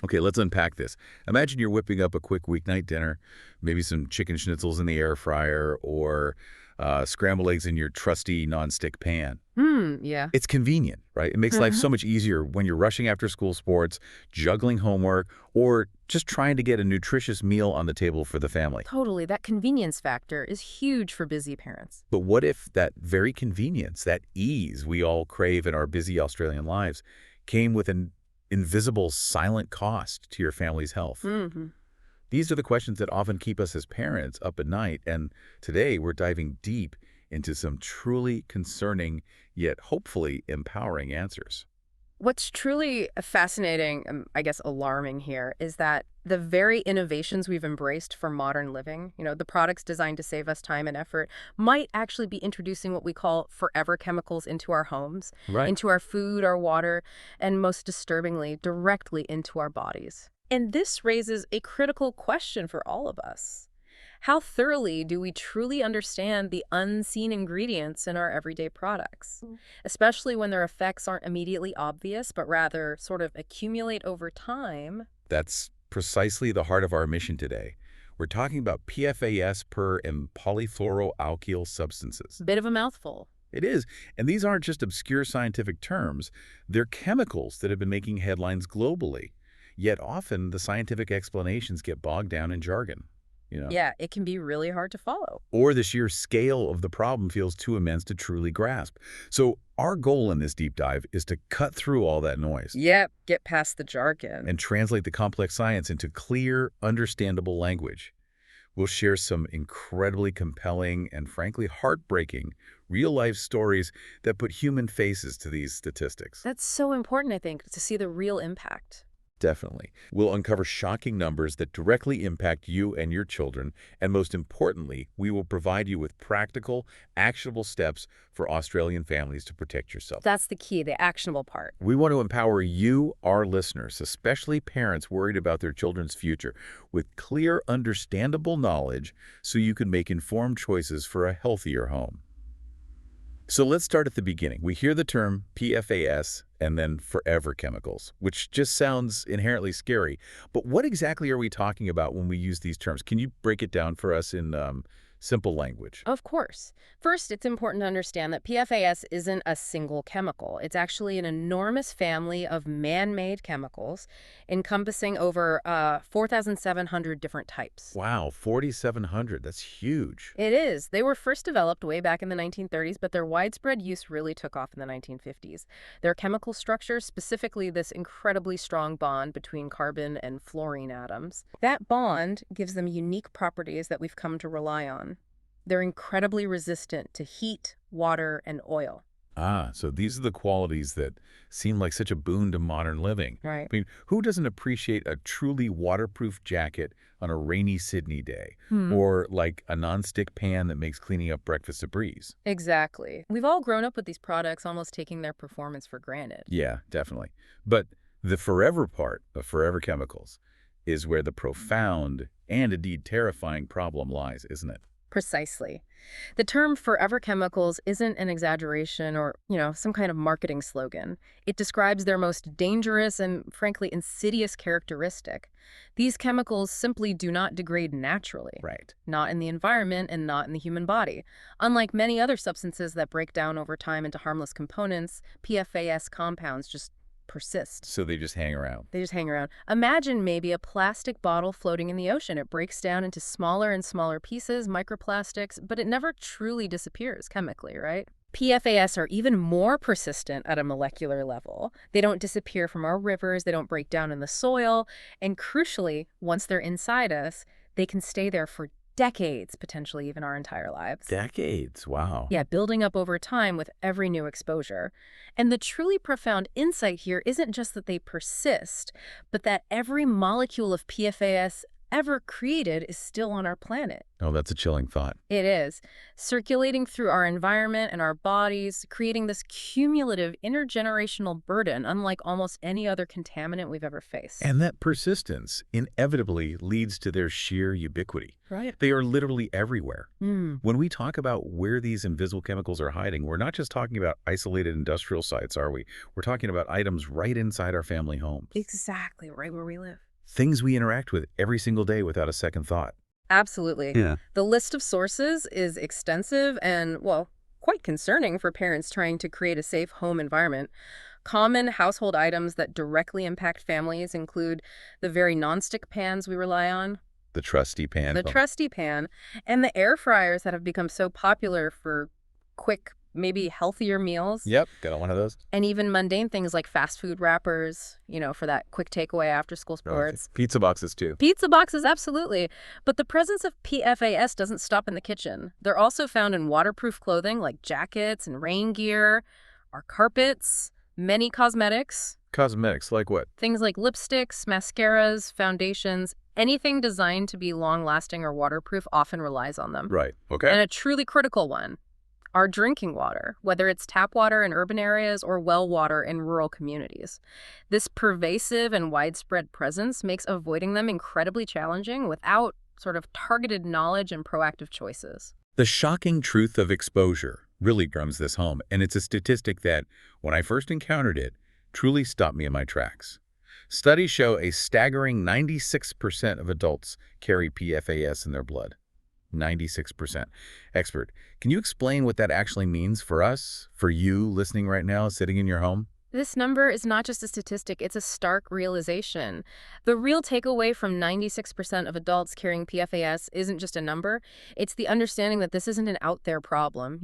Okay, let's unpack this. Imagine you're whipping up a quick weeknight dinner, maybe some chicken schnitzels in the air fryer or scrambled eggs in your trusty nonstick pan. Yeah. It's convenient, right? It makes life Mhm. so much easier when you're rushing after school sports, juggling homework, or just trying to get a nutritious meal on the table for the family. Totally. That convenience factor is huge for busy parents. But what if that very convenience, that ease we all crave in our busy Australian lives, came with an invisible, silent cost to your family's health? Hmm. These are the questions that often keep us as parents up at night, and today we're diving deep into some truly concerning, yet hopefully empowering answers. What's truly fascinating, I guess alarming here, is that the very innovations we've embraced for modern living, the products designed to save us time and effort, might actually be introducing what we call forever chemicals into our homes, Right. into our food, our water, and most disturbingly, directly into our bodies. And this raises a critical question for all of us. How thoroughly do we truly understand the unseen ingredients in our everyday products, especially when their effects aren't immediately obvious, but rather sort of accumulate over time? That's precisely the heart of our mission today. We're talking about PFAS per and polyfluoroalkyl substances. Bit of a mouthful. It is, and these aren't just obscure scientific terms. They're chemicals that have been making headlines globally. Yet often the scientific explanations get bogged down in jargon, you know. Yeah, it can be really hard to follow. Or the sheer scale of the problem feels too immense to truly grasp. So our goal in this deep dive is to cut through all that noise Yep, get past the jargon. and translate the complex science into clear, understandable language. We'll share some incredibly compelling and frankly heartbreaking real-life stories that put human faces to these statistics. That's so important, I think, to see the real impact. Definitely. We'll uncover shocking numbers that directly impact you and your children, and most importantly, we will provide you with practical, actionable steps for Australian families to protect yourself. That's the key, the actionable part. We want to empower you, our listeners, especially parents worried about their children's future, with clear, understandable knowledge so you can make informed choices for a healthier home. So let's start at the beginning. We hear the term PFAS and then forever chemicals, which just sounds inherently scary. But what exactly are we talking about when we use these terms? Can you break it down for us in simple language? Of course. First, it's important to understand that PFAS isn't a single chemical. It's actually an enormous family of man-made chemicals encompassing over 4,700 different types. Wow, 4,700. That's huge. It is. They were first developed way back in the 1930s, but their widespread use really took off in the 1950s. Their chemical structure, specifically this incredibly strong bond between carbon and fluorine atoms, that bond gives them unique properties that we've come to rely on. They're incredibly resistant to heat, water, and oil. Ah, so these are the qualities that seem like such a boon to modern living. Right. I mean, who doesn't appreciate a truly waterproof jacket on a rainy Sydney day? Or like a nonstick pan that makes cleaning up breakfast a breeze? Exactly. We've all grown up with these products almost taking their performance for granted. Yeah, definitely. But the forever part of forever chemicals is where the profound and indeed terrifying problem lies, isn't it? Precisely. The term forever chemicals isn't an exaggeration or, some kind of marketing slogan. It describes their most dangerous and, frankly, insidious characteristic. These chemicals simply do not degrade naturally. Right. Not in the environment and not in the human body. Unlike many other substances that break down over time into harmless components, PFAS compounds just persist. So they just hang around. They just hang around. Imagine maybe a plastic bottle floating in the ocean. It breaks down into smaller and smaller pieces, microplastics, but it never truly disappears chemically, right? PFAS are even more persistent at a molecular level. They don't disappear from our rivers, they don't break down in the soil, and crucially, once they're inside us, they can stay there for decades, potentially even our entire lives. Decades. Wow. Yeah, building up over time with every new exposure. And the truly profound insight here isn't just that they persist, but that every molecule of PFAS ever created is still on our planet. Oh, that's a chilling thought. It is. Circulating through our environment and our bodies, creating this cumulative intergenerational burden, unlike almost any other contaminant we've ever faced. And that persistence inevitably leads to their sheer ubiquity. Right. They are literally everywhere. Hmm. When we talk about where these invisible chemicals are hiding, we're not just talking about isolated industrial sites, are we? We're talking about items right inside our family homes. Exactly, right where we live. Things we interact with every single day without a second thought. Absolutely. Yeah. The list of sources is extensive and, well, quite concerning for parents trying to create a safe home environment. Common household items that directly impact families include the very nonstick pans we rely on, The trusty pan. the trusty pan, and the air fryers that have become so popular for quick, maybe healthier meals. Yep, got one of those. And even mundane things like fast food wrappers, for that quick takeaway after school sports. Pizza boxes, too. Pizza boxes, absolutely. But the presence of PFAS doesn't stop in the kitchen. They're also found in waterproof clothing like jackets and rain gear, our carpets, many cosmetics, Cosmetics, like what? things like lipsticks, mascaras, foundations. Anything designed to be long-lasting or waterproof often relies on them. Right, okay. And a truly critical one, our drinking water, whether it's tap water in urban areas or well water in rural communities. This pervasive and widespread presence makes avoiding them incredibly challenging without sort of targeted knowledge and proactive choices. The shocking truth of exposure really drums this home, and it's a statistic that, when I first encountered it, truly stopped me in my tracks. Studies show a staggering 96% of adults carry PFAS in their blood. 96%. Expert, can you explain what that actually means for us, for you listening right now, sitting in your home? This number is not just a statistic, it's a stark realization. The real takeaway from 96% of adults carrying PFAS isn't just a number, it's the understanding that this isn't an out there problem,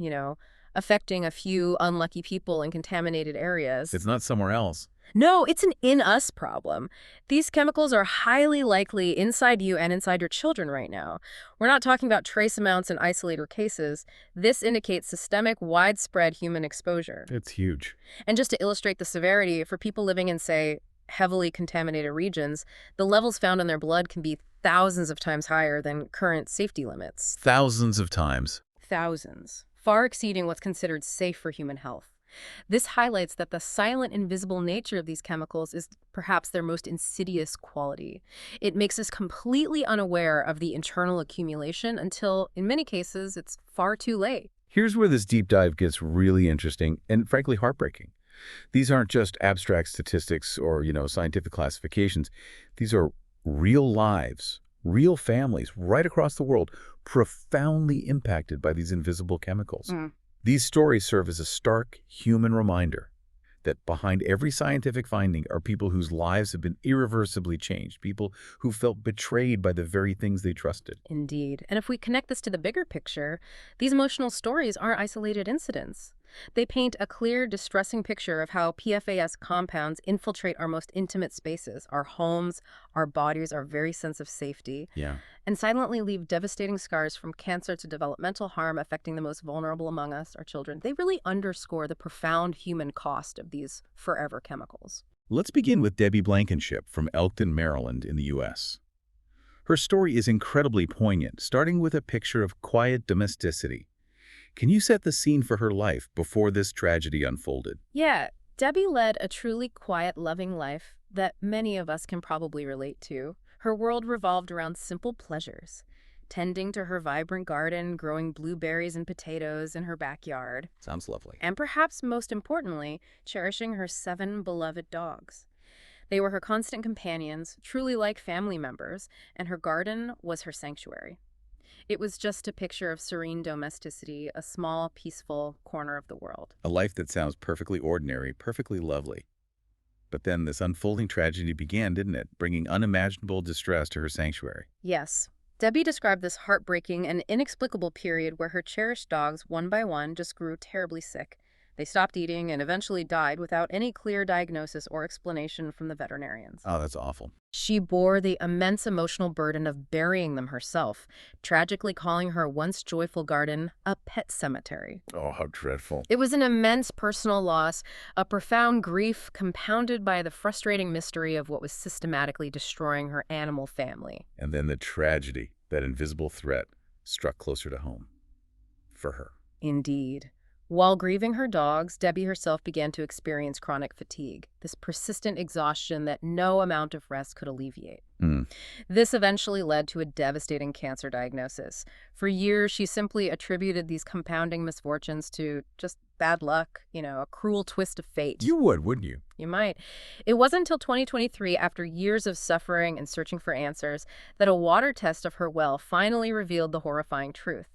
affecting a few unlucky people in contaminated areas. It's not somewhere else. No, it's an in-us problem. These chemicals are highly likely inside you and inside your children right now. We're not talking about trace amounts in isolated cases. This indicates systemic, widespread human exposure. It's huge. And just to illustrate the severity, for people living in, say, heavily contaminated regions, the levels found in their blood can be thousands of times higher than current safety limits. Thousands of times. Thousands, far exceeding what's considered safe for human health. This highlights that the silent, invisible nature of these chemicals is perhaps their most insidious quality. It makes us completely unaware of the internal accumulation until, in many cases, it's far too late. Here's where this deep dive gets really interesting and frankly heartbreaking. These aren't just abstract statistics or, scientific classifications. These are real lives, real families right across the world profoundly impacted by these invisible chemicals. These stories serve as a stark human reminder that behind every scientific finding are people whose lives have been irreversibly changed, people who felt betrayed by the very things they trusted. Indeed. And if we connect this to the bigger picture, these emotional stories aren't isolated incidents. They paint a clear, distressing picture of how PFAS compounds infiltrate our most intimate spaces, our homes, our bodies, our very sense of safety, Yeah. and silently leave devastating scars from cancer to developmental harm affecting the most vulnerable among us, our children. They really underscore the profound human cost of these forever chemicals. Let's begin with Debbie Blankenship from Elkton, Maryland in the U.S. Her story is incredibly poignant, starting with a picture of quiet domesticity. Can you set the scene for her life before this tragedy unfolded? Yeah, Debbie led a truly quiet, loving life that many of us can probably relate to. Her world revolved around simple pleasures, tending to her vibrant garden, growing blueberries and potatoes in her backyard, Sounds lovely. and perhaps most importantly, cherishing her 7 beloved dogs. They were her constant companions, truly like family members, and her garden was her sanctuary. It was just a picture of serene domesticity, a small, peaceful corner of the world. A life that sounds perfectly ordinary, perfectly lovely. But then this unfolding tragedy began, didn't it? Bringing unimaginable distress to her sanctuary. Yes. Debbie described this heartbreaking and inexplicable period where her cherished dogs, one by one, just grew terribly sick. They stopped eating and eventually died without any clear diagnosis or explanation from the veterinarians. Oh, that's awful. She bore the immense emotional burden of burying them herself, tragically calling her once joyful garden a pet cemetery. Oh, how dreadful. It was an immense personal loss, a profound grief compounded by the frustrating mystery of what was systematically destroying her animal family. And then the tragedy, that invisible threat, struck closer to home. For her. Indeed. While grieving her dogs, Debbie herself began to experience chronic fatigue, this persistent exhaustion that no amount of rest could alleviate. Mm. This eventually led to a devastating cancer diagnosis. For years, she simply attributed these compounding misfortunes to just bad luck, a cruel twist of fate. You would, wouldn't you? You might. It wasn't until 2023, after years of suffering and searching for answers, that a water test of her well finally revealed the horrifying truth.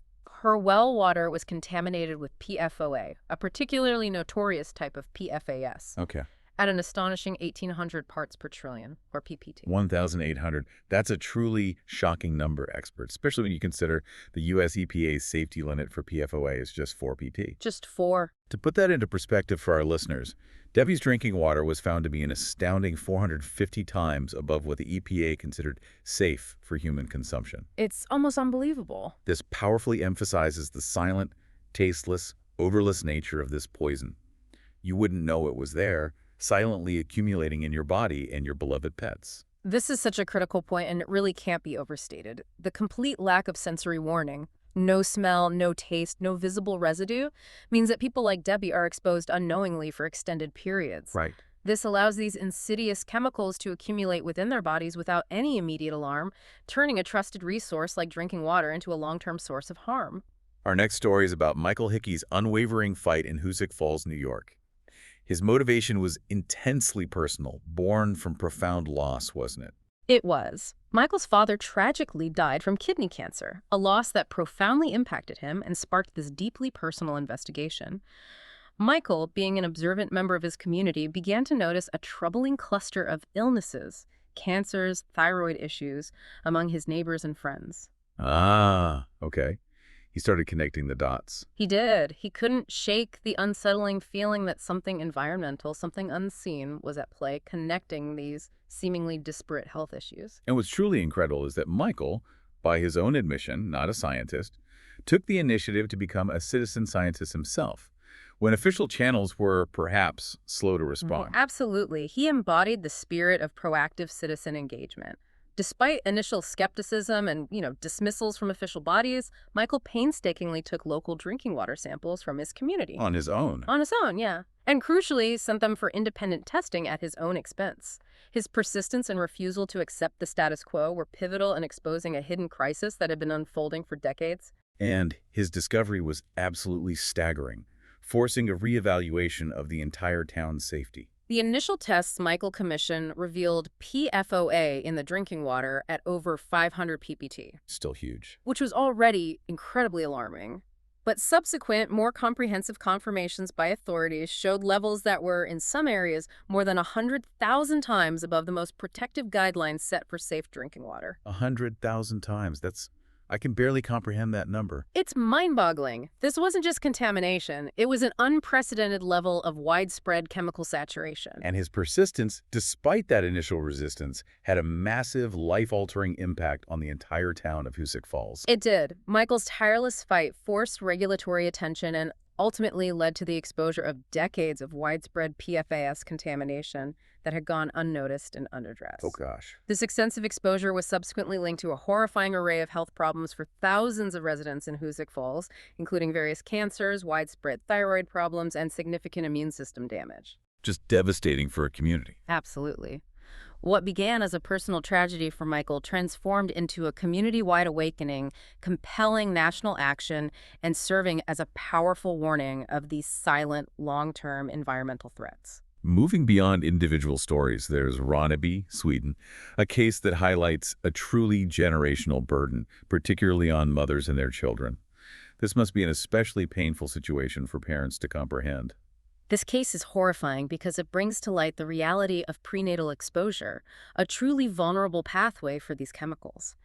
Her well water was contaminated with PFOA, a particularly notorious type of PFAS, Okay. at an astonishing 1,800 parts per trillion, or PPT. 1,800. That's a truly shocking number, experts, especially when you consider the U.S. EPA's safety limit for PFOA is just 4 pt. Just 4. To put that into perspective for our listeners, Debbie's drinking water was found to be an astounding 450 times above what the EPA considered safe for human consumption. It's almost unbelievable. This powerfully emphasizes the silent, tasteless, odorless nature of this poison. You wouldn't know it was there, silently accumulating in your body and your beloved pets. This is such a critical point, and it really can't be overstated. The complete lack of sensory warning, no smell, no taste, no visible residue, means that people like Debbie are exposed unknowingly for extended periods. Right. This allows these insidious chemicals to accumulate within their bodies without any immediate alarm, turning a trusted resource like drinking water into a long-term source of harm. Our next story is about Michael Hickey's unwavering fight in Hoosick Falls, New York. His motivation was intensely personal, born from profound loss, wasn't it? It was. Michael's father tragically died from kidney cancer, a loss that profoundly impacted him and sparked this deeply personal investigation. Michael, being an observant member of his community, began to notice a troubling cluster of illnesses, cancers, thyroid issues, among his neighbors and friends. Ah, okay. He started connecting the dots. He did. He couldn't shake the unsettling feeling that something environmental, something unseen, was at play, connecting these seemingly disparate health issues. And what's truly incredible is that Michael, by his own admission, not a scientist, took the initiative to become a citizen scientist himself, when official channels were perhaps slow to respond. Absolutely. He embodied the spirit of proactive citizen engagement. Despite initial skepticism and, dismissals from official bodies, Michael painstakingly took local drinking water samples from his community. On his own. On his own, yeah. And crucially, sent them for independent testing at his own expense. His persistence and refusal to accept the status quo were pivotal in exposing a hidden crisis that had been unfolding for decades. And his discovery was absolutely staggering, forcing a reevaluation of the entire town's safety. The initial tests Michael commissioned revealed PFOA in the drinking water at over 500 ppt, Still huge. which was already incredibly alarming. But subsequent, more comprehensive confirmations by authorities showed levels that were, in some areas, more than 100,000 times above the most protective guidelines set for safe drinking water. 100,000 times. I can barely comprehend that number. It's mind-boggling. This wasn't just contamination. It was an unprecedented level of widespread chemical saturation. And his persistence, despite that initial resistance, had a massive, life-altering impact on the entire town of Hoosick Falls. It did. Michael's tireless fight forced regulatory attention and ultimately led to the exposure of decades of widespread PFAS contamination that had gone unnoticed and unaddressed. Oh, gosh. This extensive exposure was subsequently linked to a horrifying array of health problems for thousands of residents in Hoosick Falls, including various cancers, widespread thyroid problems, and significant immune system damage. Just devastating for a community. Absolutely. What began as a personal tragedy for Michael transformed into a community-wide awakening, compelling national action, and serving as a powerful warning of these silent, long-term environmental threats. Moving beyond individual stories, there's Ronneby, Sweden, a case that highlights a truly generational burden, particularly on mothers and their children. This must be an especially painful situation for parents to comprehend. This case is horrifying because it brings to light the reality of prenatal exposure, a truly vulnerable pathway for these chemicals.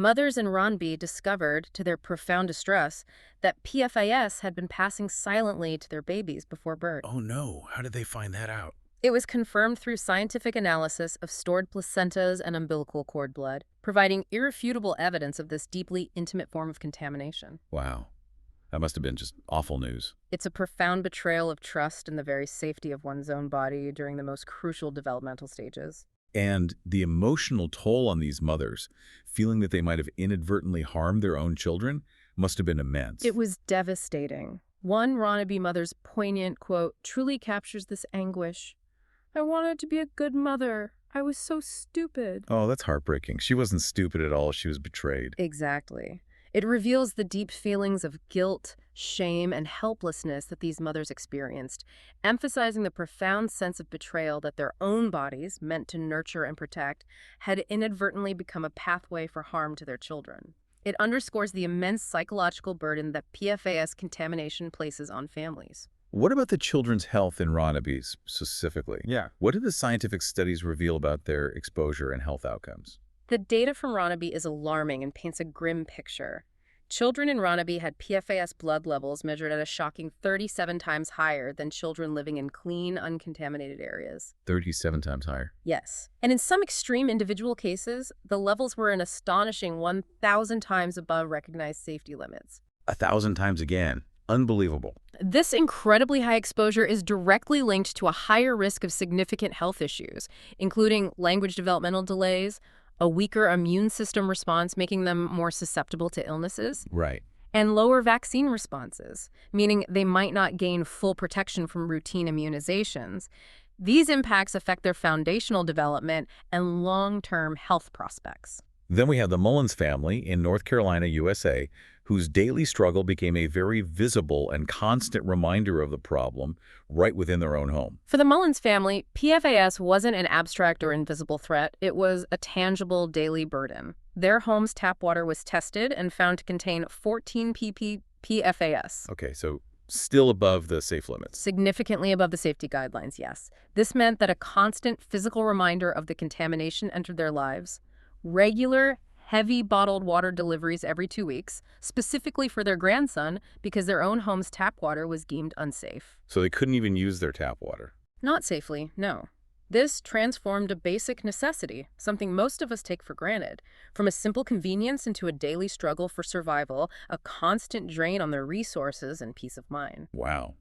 Mothers in Ronby discovered, to their profound distress, that PFAS had been passing silently to their babies before birth. Oh no, how did they find that out? It was confirmed through scientific analysis of stored placentas and umbilical cord blood, providing irrefutable evidence of this deeply intimate form of contamination. Wow, that must have been just awful news. It's a profound betrayal of trust in the very safety of one's own body during the most crucial developmental stages. And the emotional toll on these mothers, feeling that they might have inadvertently harmed their own children, must have been immense. It was devastating. One Ronaby mother's poignant quote truly captures this anguish. "I wanted to be a good mother. I was so stupid." Oh, that's heartbreaking. She wasn't stupid at all. She was betrayed. Exactly. It reveals the deep feelings of guilt, shame, and helplessness that these mothers experienced, emphasizing the profound sense of betrayal that their own bodies, meant to nurture and protect, had inadvertently become a pathway for harm to their children. It underscores the immense psychological burden that PFAS contamination places on families. What about the children's health in Ronaby's specifically? Yeah. What did the scientific studies reveal about their exposure and health outcomes? The data from Ronaby is alarming and paints a grim picture. Children in Ronaby had PFAS blood levels measured at a shocking 37 times higher than children living in clean, uncontaminated areas. 37 times higher. Yes. And in some extreme individual cases, the levels were an astonishing 1,000 times above recognized safety limits. 1,000 times again. Unbelievable. This incredibly high exposure is directly linked to a higher risk of significant health issues, including language developmental delays, a weaker immune system response making them more susceptible to illnesses, Right. and lower vaccine responses, meaning they might not gain full protection from routine immunizations. These impacts affect their foundational development and long-term health prospects. Then we have the Mullins family in North Carolina, USA, whose daily struggle became a very visible and constant reminder of the problem right within their own home. For the Mullins family, PFAS wasn't an abstract or invisible threat. It was a tangible daily burden. Their home's tap water was tested and found to contain 14 pp PFAS. Okay, so still above the safe limits. Significantly above the safety guidelines, yes. This meant that a constant physical reminder of the contamination entered their lives. Regular, heavy bottled water deliveries every 2 weeks, specifically for their grandson because their own home's tap water was deemed unsafe. So they couldn't even use their tap water. Not safely, no. This transformed a basic necessity, something most of us take for granted, from a simple convenience into a daily struggle for survival, a constant drain on their resources and peace of mind. Wow.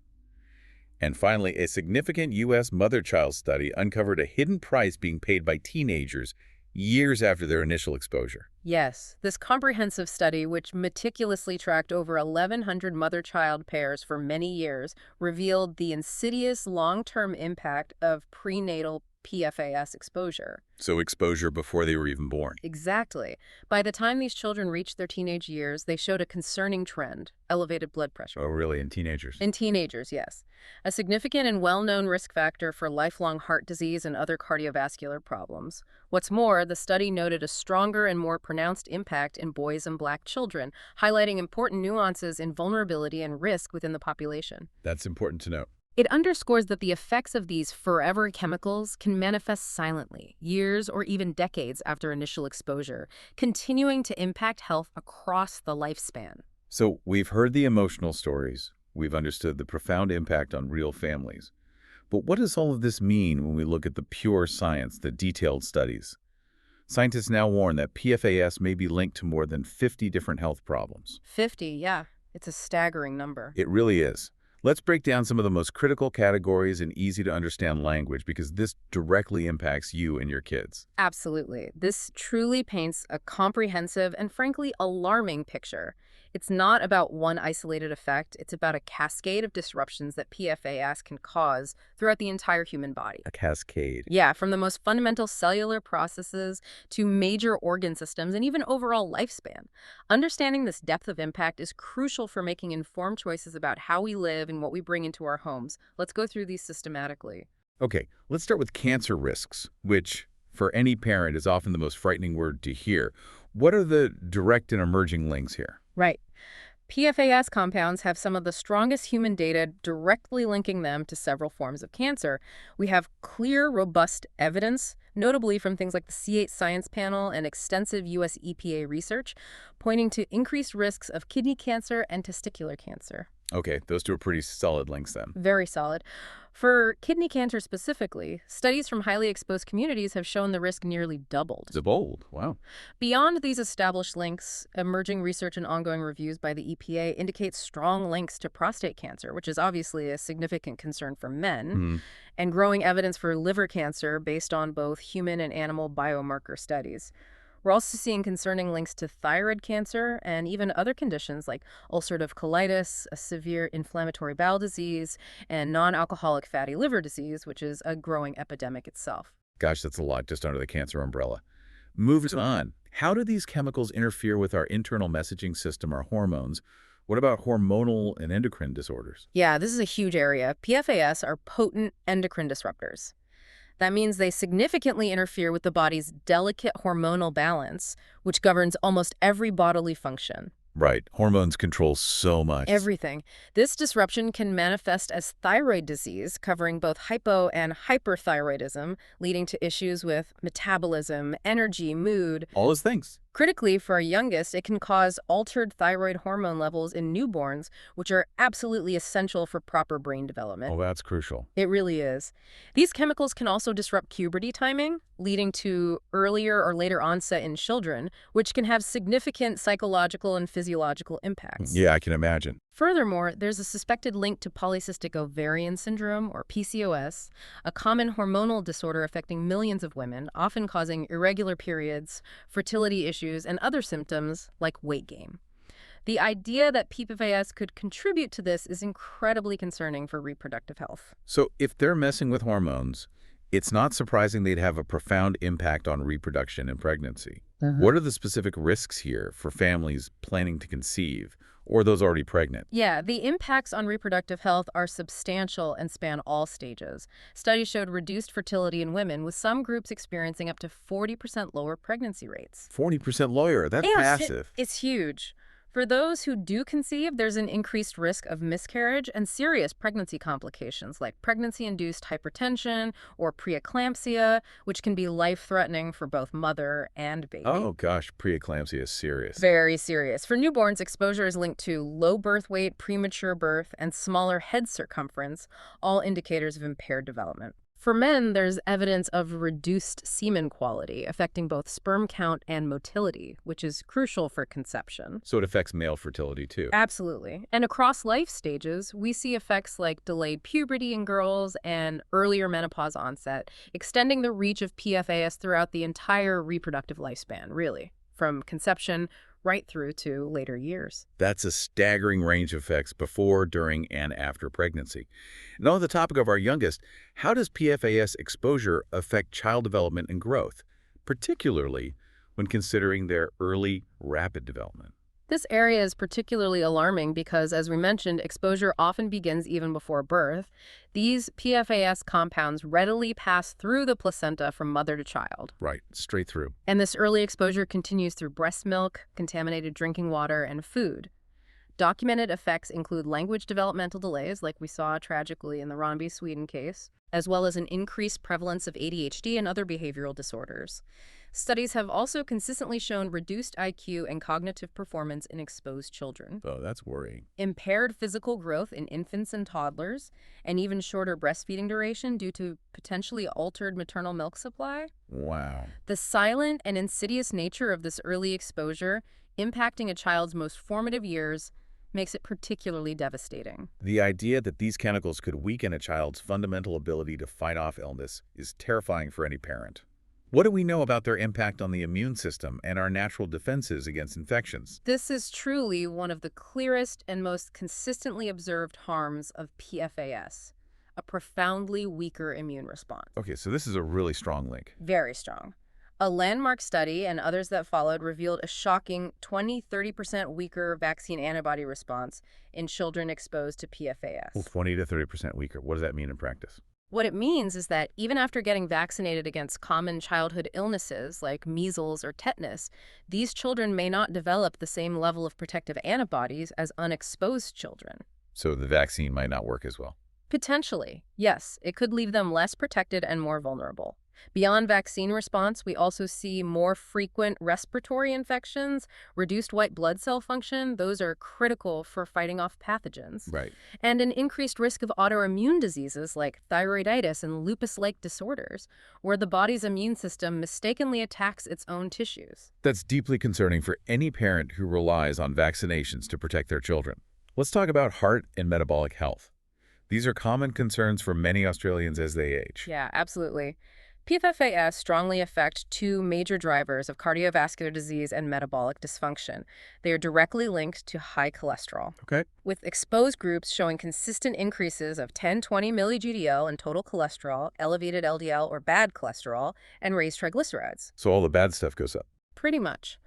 And finally, a significant U.S. mother-child study uncovered a hidden price being paid by teenagers years after their initial exposure. Yes, this comprehensive study, which meticulously tracked over 1,100 mother-child pairs for many years, revealed the insidious long-term impact of prenatal PFAS exposure. So exposure before they were even born. Exactly. By the time these children reached their teenage years, they showed a concerning trend: elevated blood pressure. Oh, really? In teenagers? In teenagers, yes. A significant and well-known risk factor for lifelong heart disease and other cardiovascular problems. What's more, the study noted a stronger and more pronounced impact in boys and Black children, highlighting important nuances in vulnerability and risk within the population. That's important to note. It underscores that the effects of these forever chemicals can manifest silently, years or even decades after initial exposure, continuing to impact health across the lifespan. So we've heard the emotional stories. We've understood the profound impact on real families. But what does all of this mean when we look at the pure science, the detailed studies? Scientists now warn that PFAS may be linked to more than 50 different health problems. 50, yeah. It's a staggering number. It really is. Let's break down some of the most critical categories in easy-to-understand language because this directly impacts you and your kids. Absolutely. This truly paints a comprehensive and frankly alarming picture. It's not about one isolated effect. It's about a cascade of disruptions that PFAS can cause throughout the entire human body. A cascade. Yeah, from the most fundamental cellular processes to major organ systems and even overall lifespan. Understanding this depth of impact is crucial for making informed choices about how we live and what we bring into our homes. Let's go through these systematically. Okay, let's start with cancer risks, which for any parent is often the most frightening word to hear. What are the direct and emerging links here? Right. PFAS compounds have some of the strongest human data directly linking them to several forms of cancer. We have clear, robust evidence, notably from things like the C8 Science Panel and extensive U.S. EPA research, pointing to increased risks of kidney cancer and testicular cancer. Okay, those two are pretty solid links then. Very solid. For kidney cancer specifically, studies from highly exposed communities have shown the risk nearly doubled. Bold. Wow. Beyond these established links, emerging research and ongoing reviews by the EPA indicate strong links to prostate cancer, which is obviously a significant concern for men, Hmm. and growing evidence for liver cancer based on both human and animal biomarker studies. We're also seeing concerning links to thyroid cancer and even other conditions like ulcerative colitis, a severe inflammatory bowel disease, and non-alcoholic fatty liver disease, which is a growing epidemic itself. Gosh, that's a lot just under the cancer umbrella. Moving on, how do these chemicals interfere with our internal messaging system, our hormones? What about hormonal and endocrine disorders? Yeah, this is a huge area. PFAS are potent endocrine disruptors. That means they significantly interfere with the body's delicate hormonal balance, which governs almost every bodily function. Right. Hormones control so much. Everything. This disruption can manifest as thyroid disease, covering both hypo and hyperthyroidism, leading to issues with metabolism, energy, mood. All those things. Critically, for our youngest, it can cause altered thyroid hormone levels in newborns, which are absolutely essential for proper brain development. Oh, that's crucial. It really is. These chemicals can also disrupt puberty timing, leading to earlier or later onset in children, which can have significant psychological and physiological impacts. Yeah, I can imagine. Furthermore, there's a suspected link to polycystic ovarian syndrome, or PCOS, a common hormonal disorder affecting millions of women, often causing irregular periods, fertility issues, and other symptoms like weight gain. The idea that PFAS could contribute to this is incredibly concerning for reproductive health. So if they're messing with hormones, it's not surprising they'd have a profound impact on reproduction and pregnancy. What are the specific risks here for families planning to conceive or those already pregnant? Yeah, the impacts on reproductive health are substantial and span all stages. Studies showed reduced fertility in women, with some groups experiencing up to 40% lower pregnancy rates. 40% lawyer, that's massive. It's huge. For those who do conceive, there's an increased risk of miscarriage and serious pregnancy complications like pregnancy-induced hypertension or preeclampsia, which can be life-threatening for both mother and baby. Oh gosh, preeclampsia is serious. Very serious. For newborns, exposure is linked to low birth weight, premature birth, and smaller head circumference, all indicators of impaired development. For men, there's evidence of reduced semen quality, affecting both sperm count and motility, which is crucial for conception. So it affects male fertility too. Absolutely. And across life stages, we see effects like delayed puberty in girls and earlier menopause onset, extending the reach of PFAS throughout the entire reproductive lifespan, really, from conception right through to later years. That's a staggering range of effects before, during, and after pregnancy. And on the topic of our youngest, how does PFAS exposure affect child development and growth, particularly when considering their early, rapid development? This area is particularly alarming because, as we mentioned, exposure often begins even before birth. These PFAS compounds readily pass through the placenta from mother to child. Right, straight through. And this early exposure continues through breast milk, contaminated drinking water, and food. Documented effects include language developmental delays, like we saw tragically in the Ronneby, Sweden case, as well as an increased prevalence of ADHD and other behavioral disorders. Studies have also consistently shown reduced IQ and cognitive performance in exposed children, Oh, that's worrying. impaired physical growth in infants and toddlers, and even shorter breastfeeding duration due to potentially altered maternal milk supply. Wow. The silent and insidious nature of this early exposure, impacting a child's most formative years, makes it particularly devastating. The idea that these chemicals could weaken a child's fundamental ability to fight off illness is terrifying for any parent. What do we know about their impact on the immune system and our natural defenses against infections? This is truly one of the clearest and most consistently observed harms of PFAS, a profoundly weaker immune response. Okay, so this is a really strong link. Very strong. A landmark study and others that followed revealed a shocking 20–30% weaker vaccine antibody response in children exposed to PFAS. Well, 20 to 30% weaker. What does that mean in practice? What it means is that even after getting vaccinated against common childhood illnesses like measles or tetanus, these children may not develop the same level of protective antibodies as unexposed children. So the vaccine might not work as well. Potentially, yes, it could leave them less protected and more vulnerable. Beyond vaccine response, we also see more frequent respiratory infections, reduced white blood cell function, those are critical for fighting off pathogens, Right. and an increased risk of autoimmune diseases like thyroiditis and lupus-like disorders, where the body's immune system mistakenly attacks its own tissues. That's deeply concerning for any parent who relies on vaccinations to protect their children. Let's talk about heart and metabolic health. These are common concerns for many Australians as they age. Yeah, absolutely. PFAS strongly affect two major drivers of cardiovascular disease and metabolic dysfunction. They are directly linked to high cholesterol, Okay. with exposed groups showing consistent increases of 10-20 milli-GDL in total cholesterol, elevated LDL or bad cholesterol, and raised triglycerides. So all the bad stuff goes up. Pretty much.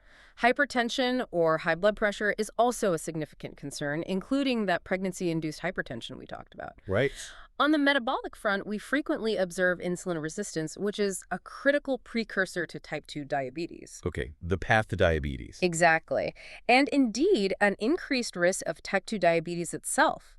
Hypertension or high blood pressure is also a significant concern, including that pregnancy-induced hypertension we talked about. Right. On the metabolic front, we frequently observe insulin resistance, which is a critical precursor to type 2 diabetes. Okay, the path to diabetes. Exactly. And indeed, an increased risk of type 2 diabetes itself.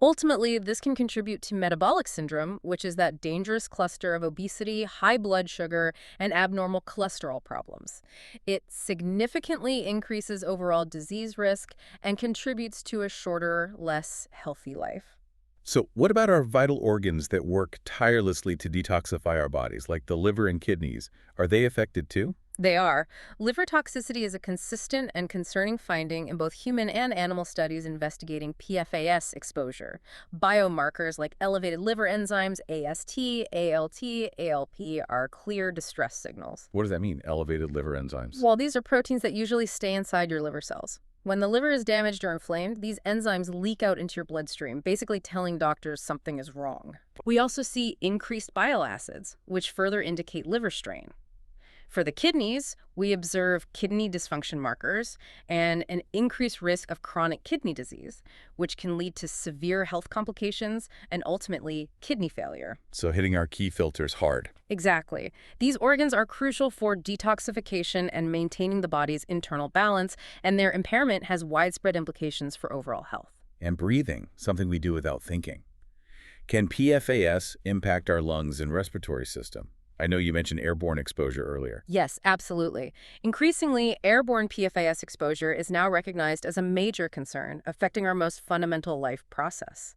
Ultimately, this can contribute to metabolic syndrome, which is that dangerous cluster of obesity, high blood sugar, and abnormal cholesterol problems. It significantly increases overall disease risk and contributes to a shorter, less healthy life. So what about our vital organs that work tirelessly to detoxify our bodies, like the liver and kidneys? Are they affected too? They are. Liver toxicity is a consistent and concerning finding in both human and animal studies investigating PFAS exposure. Biomarkers like elevated liver enzymes, AST, ALT, ALP, are clear distress signals. What does that mean, elevated liver enzymes? Well, these are proteins that usually stay inside your liver cells. When the liver is damaged or inflamed, these enzymes leak out into your bloodstream, basically telling doctors something is wrong. We also see increased bile acids, which further indicate liver strain. For the kidneys, we observe kidney dysfunction markers and an increased risk of chronic kidney disease, which can lead to severe health complications and ultimately kidney failure. So hitting our key filters hard. Exactly. These organs are crucial for detoxification and maintaining the body's internal balance, and their impairment has widespread implications for overall health. And breathing, something we do without thinking. Can PFAS impact our lungs and respiratory system? I know you mentioned airborne exposure earlier. Yes, absolutely. Increasingly, airborne PFAS exposure is now recognized as a major concern, affecting our most fundamental life process.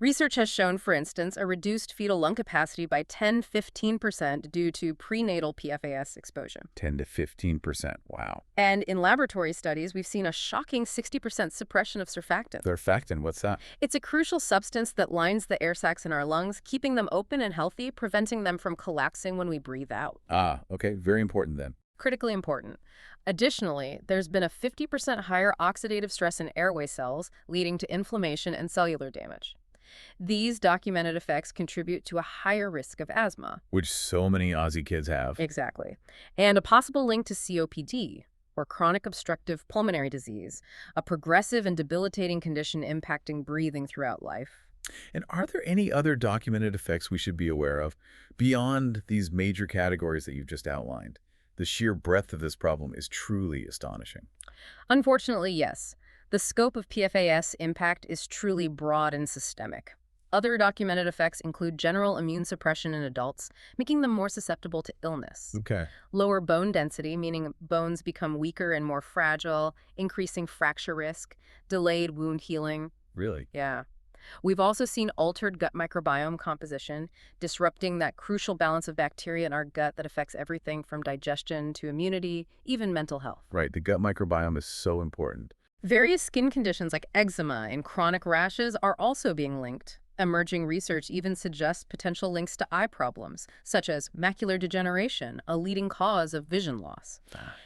Research has shown, for instance, a reduced fetal lung capacity by 10–15% due to prenatal PFAS exposure. 10 to 15%. Wow. And in laboratory studies, we've seen a shocking 60% suppression of surfactant. Surfactant, what's that? It's a crucial substance that lines the air sacs in our lungs, keeping them open and healthy, preventing them from collapsing when we breathe out. Ah, okay. Very important then. Critically important. Additionally, there's been a 50% higher oxidative stress in airway cells, leading to inflammation and cellular damage. These documented effects contribute to a higher risk of asthma. Which so many Aussie kids have. Exactly. And a possible link to COPD, or chronic obstructive pulmonary disease, a progressive and debilitating condition impacting breathing throughout life. And are there any other documented effects we should be aware of beyond these major categories that you've just outlined? The sheer breadth of this problem is truly astonishing. Unfortunately, yes. The scope of PFAS impact is truly broad and systemic. Other documented effects include general immune suppression in adults, making them more susceptible to illness. Okay. Lower bone density, meaning bones become weaker and more fragile, increasing fracture risk, delayed wound healing. Really? Yeah. We've also seen altered gut microbiome composition, disrupting that crucial balance of bacteria in our gut that affects everything from digestion to immunity, even mental health. Right. The gut microbiome is so important. Various skin conditions like eczema and chronic rashes are also being linked. Emerging research even suggests potential links to eye problems, such as macular degeneration, a leading cause of vision loss.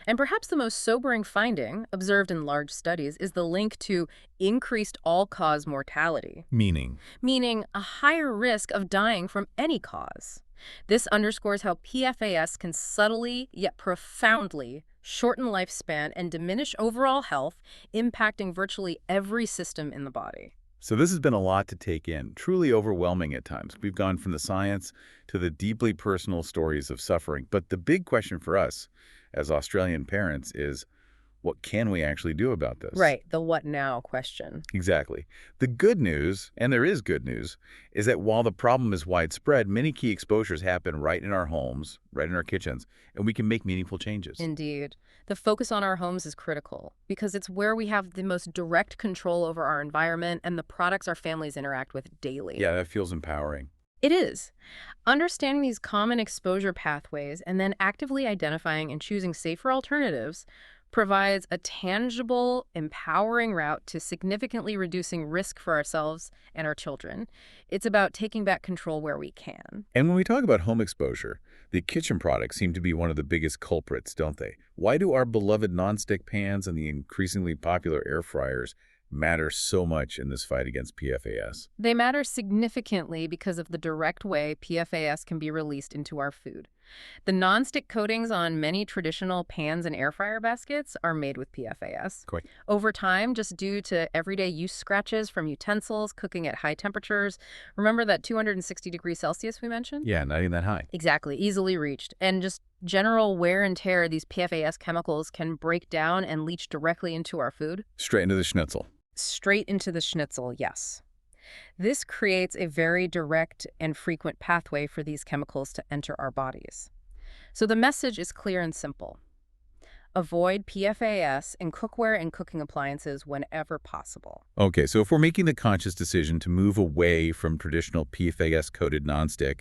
And perhaps the most sobering finding, observed in large studies, is the link to increased all-cause mortality, Meaning? meaning a higher risk of dying from any cause. This underscores how PFAS can subtly yet profoundly shorten lifespan and diminish overall health, impacting virtually every system in the body. So this has been a lot to take in, truly overwhelming at times. We've gone from the science to the deeply personal stories of suffering. But the big question for us as Australian parents is, what can we actually do about this? Right, the what now question. Exactly. The good news, and there is good news, is that while the problem is widespread, many key exposures happen right in our homes, right in our kitchens, and we can make meaningful changes. Indeed. The focus on our homes is critical because it's where we have the most direct control over our environment and the products our families interact with daily. Yeah, that feels empowering. It is. Understanding these common exposure pathways and then actively identifying and choosing safer alternatives provides a tangible, empowering route to significantly reducing risk for ourselves and our children. It's about taking back control where we can. And when we talk about home exposure, the kitchen products seem to be one of the biggest culprits, don't they? Why do our beloved nonstick pans and the increasingly popular air fryers matter so much in this fight against PFAS? They matter significantly because of the direct way PFAS can be released into our food. The nonstick coatings on many traditional pans and air fryer baskets are made with PFAS. Quick. Over time, just due to everyday use scratches from utensils cooking at high temperatures, remember that 260 degrees Celsius we mentioned? Yeah, not even that high. Exactly, easily reached. And just general wear and tear, these PFAS chemicals can break down and leach directly into our food. Straight into the schnitzel. Straight into the schnitzel, yes. This creates a very direct and frequent pathway for these chemicals to enter our bodies. So the message is clear and simple. Avoid PFAS in cookware and cooking appliances whenever possible. Okay, so if we're making the conscious decision to move away from traditional PFAS-coated nonstick,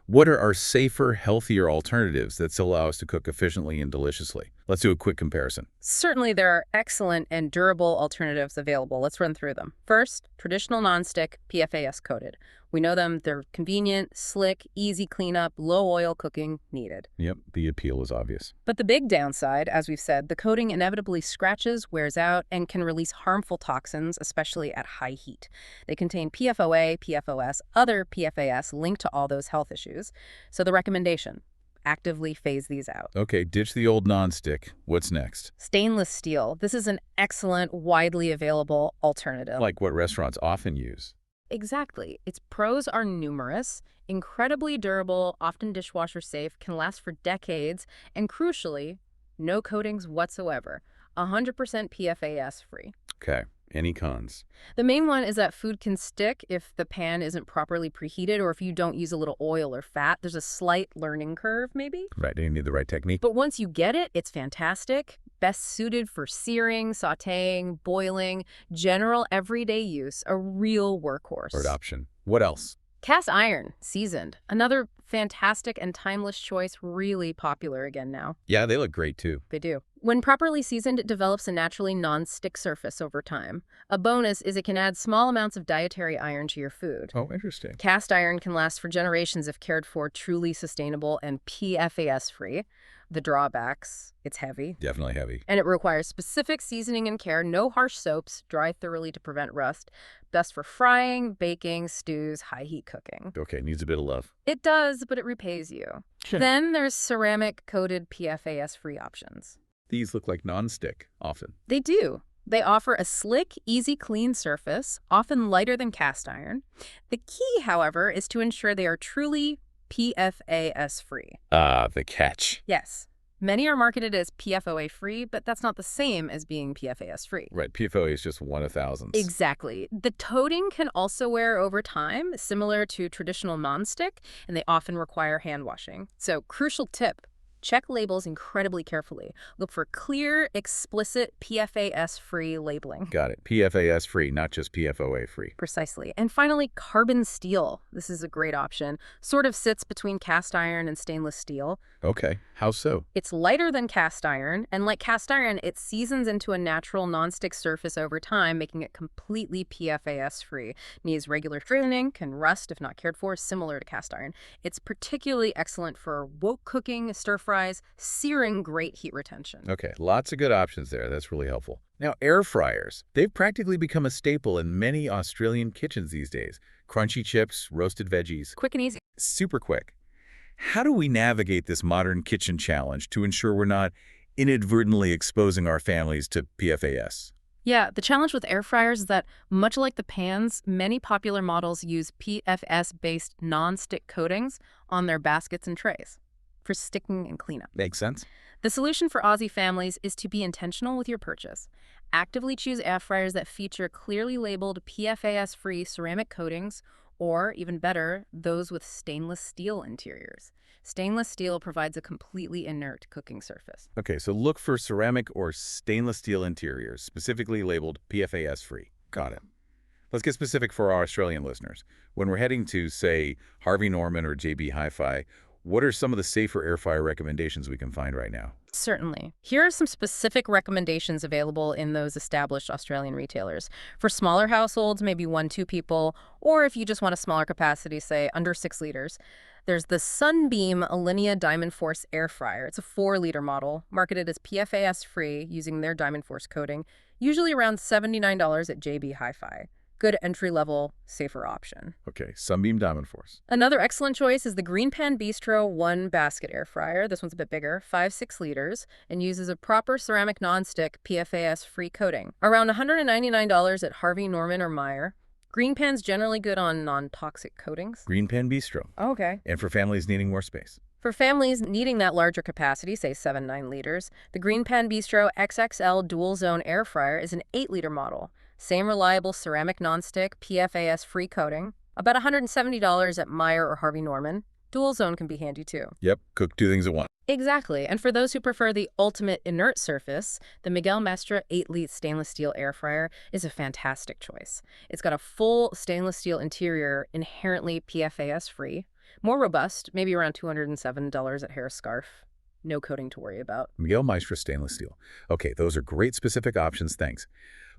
what are our safer, healthier alternatives that still allow us to cook efficiently and deliciously? Let's do a quick comparison. Certainly, there are excellent and durable alternatives available. Let's run through them. First, traditional nonstick, PFAS coated. We know them. They're convenient, slick, easy cleanup, low oil cooking needed. Yep, the appeal is obvious. But the big downside, as we've said, the coating inevitably scratches, wears out, and can release harmful toxins, especially at high heat. They contain PFOA, PFOS, other PFAS linked to all those health issues. So the recommendation, actively phase these out. Okay, ditch the old nonstick. What's next? Stainless steel. This is an excellent, widely available alternative. Like what restaurants often use. Exactly. Its pros are numerous, incredibly durable, often dishwasher safe, can last for decades, and crucially, no coatings whatsoever. 100% PFAS free. Okay, any cons? The main one is that food can stick if the pan isn't properly preheated or if you don't use a little oil or fat. There's a slight learning curve, maybe. Right, you need the right technique. But once you get it, it's fantastic. Best suited for searing, sautéing, boiling, general everyday use, a real workhorse. Third option. What else? Cast iron, seasoned. Another fantastic and timeless choice, really popular again now. Yeah, they look great too. They do. When properly seasoned, it develops a naturally non-stick surface over time. A bonus is it can add small amounts of dietary iron to your food. Oh, interesting. Cast iron can last for generations if cared for, truly sustainable and PFAS-free. The drawbacks, it's heavy. Definitely heavy. And it requires specific seasoning and care, no harsh soaps, dry thoroughly to prevent rust. Best for frying, baking, stews, high-heat cooking. Okay, needs a bit of love. It does, but it repays you. Sure. Then there's ceramic-coated PFAS-free options. These look like non-stick, often. They do. They offer a slick, easy, clean surface, often lighter than cast iron. The key, however, is to ensure they are truly PFAS-free. Ah, the catch. Yes. Many are marketed as PFOA-free, but that's not the same as being PFAS-free. Right, PFOA is just one of thousands. Exactly. The coating can also wear over time, similar to traditional nonstick, and they often require hand washing. So, crucial tip. Check labels incredibly carefully. Look for clear, explicit PFAS-free labeling. Got it. PFAS-free, not just PFOA-free. Precisely. And finally, carbon steel. This is a great option. Sort of sits between cast iron and stainless steel. Okay, how so? It's lighter than cast iron, and like cast iron, it seasons into a natural nonstick surface over time, making it completely PFAS-free. Needs regular cleaning, can rust if not cared for, similar to cast iron. It's particularly excellent for wok cooking, stir-fries, searing, great heat retention. Okay, lots of good options there. That's really helpful. Now, air fryers. They've practically become a staple in many Australian kitchens these days. Crunchy chips, roasted veggies. Quick and easy. Super quick. How do we navigate this modern kitchen challenge to ensure we're not inadvertently exposing our families to PFAS? Yeah, the challenge with air fryers is that, much like the pans, many popular models use PFS-based non-stick coatings on their baskets and trays for sticking and cleanup. Makes sense. The solution for Aussie families is to be intentional with your purchase. Actively choose air fryers that feature clearly labeled PFAS-free ceramic coatings, or, even better, those with stainless steel interiors. Stainless steel provides a completely inert cooking surface. Okay, so look for ceramic or stainless steel interiors, specifically labeled PFAS-free. Got it. Let's get specific for our Australian listeners. When we're heading to, say, Harvey Norman or JB Hi-Fi, what are some of the safer air fryer recommendations we can find right now? Certainly. Here are some specific recommendations available in those established Australian retailers. For smaller households, maybe 1, 2 people, or if you just want a smaller capacity, say under 6 liters, there's the Sunbeam Alinea Diamond Force Air Fryer. It's a 4-liter model, marketed as PFAS-free using their Diamond Force coating, usually around $79 at JB Hi-Fi. Good entry-level, safer option. Okay, Sunbeam Diamond Force. Another excellent choice is the Green Pan Bistro 1 basket air fryer. This one's a bit bigger, 5, 6 liters, and uses a proper ceramic nonstick PFAS-free coating. Around $199 at Harvey Norman or Meijer. Green Pan's generally good on non-toxic coatings. Green Pan Bistro. Okay. And for families needing more space. For families needing that larger capacity, say 7, 9 liters, the Green Pan Bistro XXL Dual Zone Air Fryer is an 8-liter model. Same reliable ceramic nonstick, PFAS-free coating. About $170 at Meijer or Harvey Norman. Dual Zone can be handy too. Yep, cook 2 things at once. Exactly. And for those who prefer the ultimate inert surface, the Miguel Mestre 8-liter stainless steel air fryer is a fantastic choice. It's got a full stainless steel interior, inherently PFAS-free. More robust, maybe around $207 at Harris Scarf. No coating to worry about. Miguel Maestra stainless steel. Okay, those are great specific options, thanks.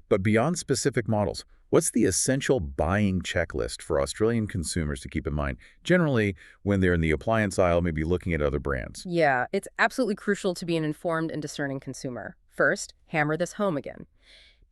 But beyond specific models, what's the essential buying checklist for Australian consumers to keep in mind, generally when they're in the appliance aisle, maybe looking at other brands? Yeah, it's absolutely crucial to be an informed and discerning consumer. First, hammer this home again.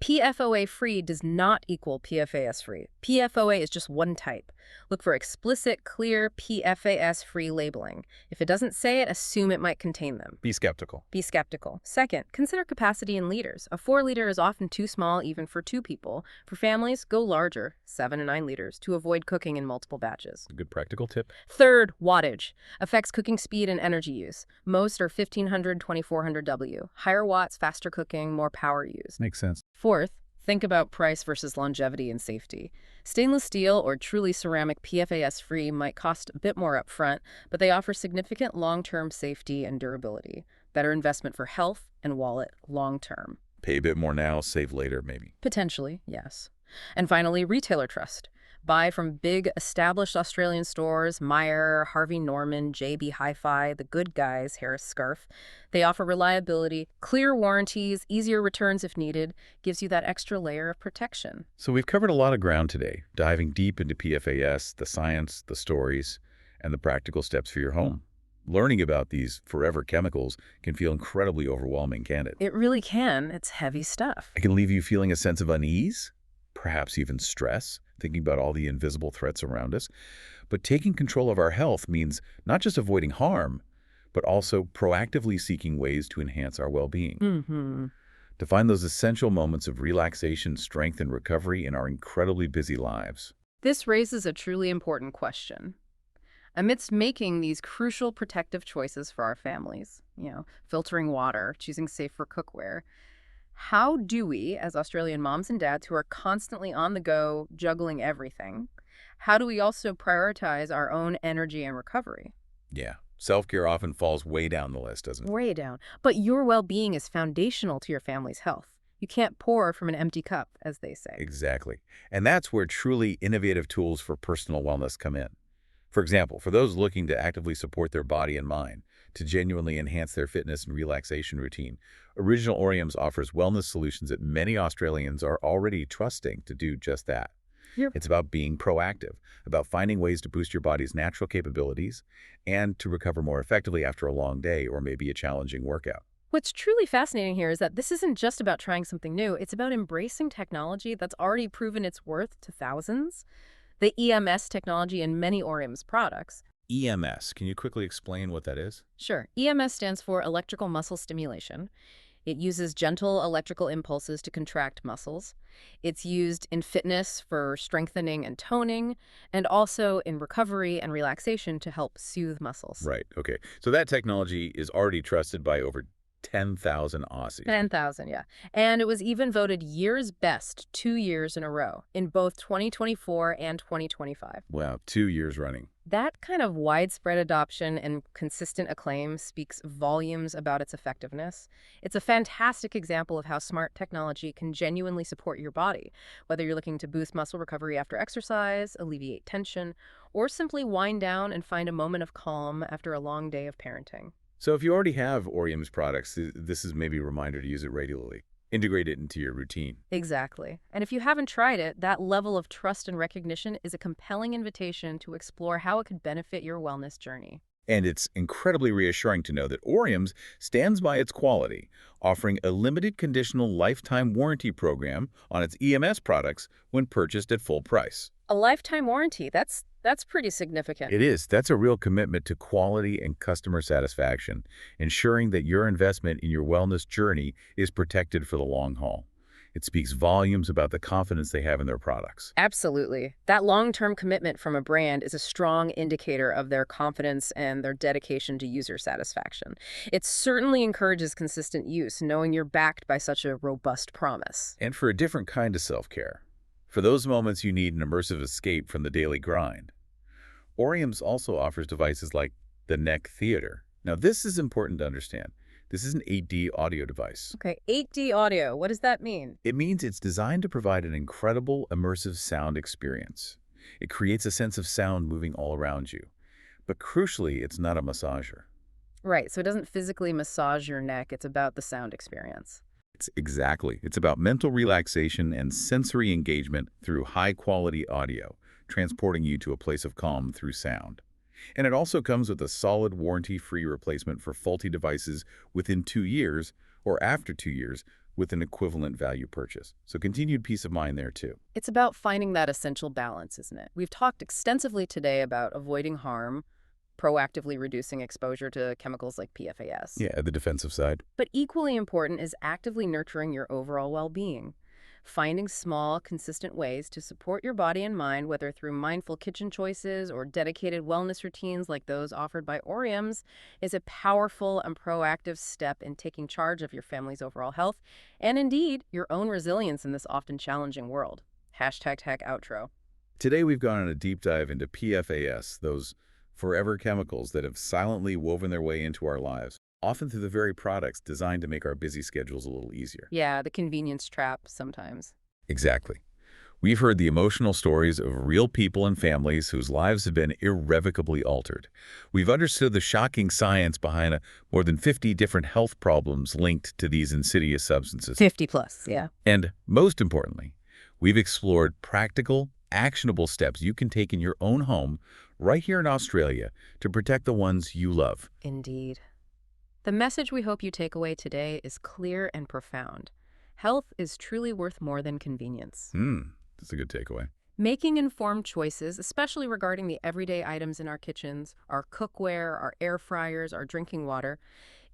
PFOA-free does not equal PFAS-free. PFOA is just one type. Look for explicit, clear, PFAS-free labeling. If it doesn't say it, assume it might contain them. Be skeptical. Be skeptical. Second, consider capacity in liters. A 4-liter is often too small even for 2 people. For families, go larger, 7 to 9 liters, to avoid cooking in multiple batches. A good practical tip. Third, wattage. Affects cooking speed and energy use. Most are 1500, 2400 W. Higher watts, faster cooking, more power used. Makes sense. Fourth, think about price versus longevity and safety. Stainless steel or truly ceramic PFAS-free might cost a bit more upfront, but they offer significant long-term safety and durability. Better investment for health and wallet long-term. Pay a bit more now, save later, maybe. Potentially, yes. And finally, retailer trust. Buy from big, established Australian stores, Meijer, Harvey Norman, JB Hi-Fi, The Good Guys, Harris Scarf. They offer reliability, clear warranties, easier returns if needed, gives you that extra layer of protection. So we've covered a lot of ground today, diving deep into PFAS, the science, the stories, and the practical steps for your home. Learning about these forever chemicals can feel incredibly overwhelming, can't it? It really can. It's heavy stuff. It can leave you feeling a sense of unease, perhaps even stress, thinking about all the invisible threats around us. But taking control of our health means not just avoiding harm, but also proactively seeking ways to enhance our well-being. To find those essential moments of relaxation, strength, and recovery in our incredibly busy lives. This raises a truly important question. Amidst making these crucial protective choices for our families, filtering water, choosing safer cookware, how do we, as Australian moms and dads who are constantly on the go, juggling everything, how do we also prioritize our own energy and recovery? Yeah, self-care often falls way down the list, doesn't it? Way down. But your well-being is foundational to your family's health. You can't pour from an empty cup, as they say. Exactly. And that's where truly innovative tools for personal wellness come in. For example, for those looking to actively support their body and mind, to genuinely enhance their fitness and relaxation routine, Original Oriums offers wellness solutions that many Australians are already trusting to do just that. Yep. It's about being proactive, about finding ways to boost your body's natural capabilities and to recover more effectively after a long day or maybe a challenging workout. What's truly fascinating here is that this isn't just about trying something new. It's about embracing technology that's already proven its worth to thousands. The EMS technology in many Oriums products. EMS, can you quickly explain what that is? Sure. EMS stands for electrical muscle stimulation. It uses gentle electrical impulses to contract muscles. It's used in fitness for strengthening and toning, and also in recovery and relaxation to help soothe muscles. Right. Okay. So that technology is already trusted by over 10,000 Aussies. 10,000, yeah. And it was even voted year's best 2 years in a row in both 2024 and 2025. Wow, 2 years running. That kind of widespread adoption and consistent acclaim speaks volumes about its effectiveness. It's a fantastic example of how smart technology can genuinely support your body, whether you're looking to boost muscle recovery after exercise, alleviate tension, or simply wind down and find a moment of calm after a long day of parenting. So if you already have Orium's products, this is maybe a reminder to use it regularly. Integrate it into your routine. Exactly. And if you haven't tried it, that level of trust and recognition is a compelling invitation to explore how it could benefit your wellness journey. And it's incredibly reassuring to know that Orium's stands by its quality, offering a limited conditional lifetime warranty program on its EMS products when purchased at full price. A lifetime warranty, that's pretty significant. It is. That's a real commitment to quality and customer satisfaction, ensuring that your investment in your wellness journey is protected for the long haul. It speaks volumes about the confidence they have in their products. Absolutely. That long-term commitment from a brand is a strong indicator of their confidence and their dedication to user satisfaction. It certainly encourages consistent use, knowing you're backed by such a robust promise. And for a different kind of self-care, for those moments you need an immersive escape from the daily grind, Orium's also offers devices like the Neck Theater. Now, this is important to understand. This is an 8D audio device. Okay, 8D audio, what does that mean? It means it's designed to provide an incredible immersive sound experience. It creates a sense of sound moving all around you. But crucially, it's not a massager. Right, so it doesn't physically massage your neck, it's about the sound experience. It's about mental relaxation and sensory engagement through high-quality audio, transporting you to a place of calm through sound. And it also comes with a solid warranty-free replacement for faulty devices within 2 years or after 2 years with an equivalent value purchase. So continued peace of mind there too. It's about finding that essential balance, isn't it? We've talked extensively today about avoiding harm, proactively reducing exposure to chemicals like PFAS. Yeah, the defensive side. But equally important is actively nurturing your overall well-being. Finding small, consistent ways to support your body and mind, whether through mindful kitchen choices or dedicated wellness routines like those offered by Orium's, is a powerful and proactive step in taking charge of your family's overall health and, indeed, your own resilience in this often challenging world. Hashtag tech outro. Today we've gone on a deep dive into PFAS, those forever chemicals that have silently woven their way into our lives, often through the very products designed to make our busy schedules a little easier. Yeah, the convenience trap sometimes. Exactly. We've heard the emotional stories of real people and families whose lives have been irrevocably altered. We've understood the shocking science behind more than 50 different health problems linked to these insidious substances. 50 plus, yeah. And most importantly, we've explored practical, actionable steps you can take in your own home right here in Australia to protect the ones you love. Indeed. The message we hope you take away today is clear and profound. Health is truly worth more than convenience. That's a good takeaway. Making informed choices, especially regarding the everyday items in our kitchens, our cookware, our air fryers, our drinking water,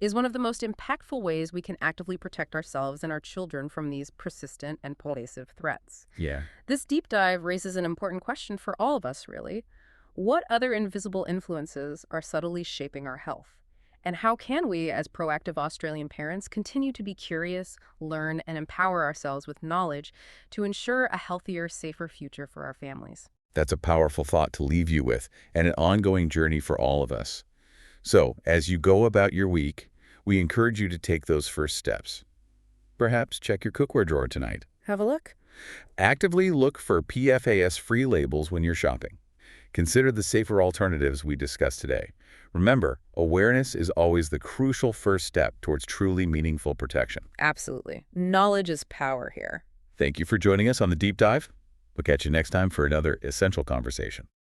is one of the most impactful ways we can actively protect ourselves and our children from these persistent and pervasive threats. Yeah. This deep dive raises an important question for all of us, really. What other invisible influences are subtly shaping our health? And how can we, as proactive Australian parents, continue to be curious, learn, and empower ourselves with knowledge to ensure a healthier, safer future for our families? That's a powerful thought to leave you with, and an ongoing journey for all of us. So, as you go about your week, we encourage you to take those first steps. Perhaps check your cookware drawer tonight. Have a look. Actively look for PFAS-free labels when you're shopping. Consider the safer alternatives we discussed today. Remember, awareness is always the crucial first step towards truly meaningful protection. Absolutely. Knowledge is power here. Thank you for joining us on the Deep Dive. We'll catch you next time for another essential conversation.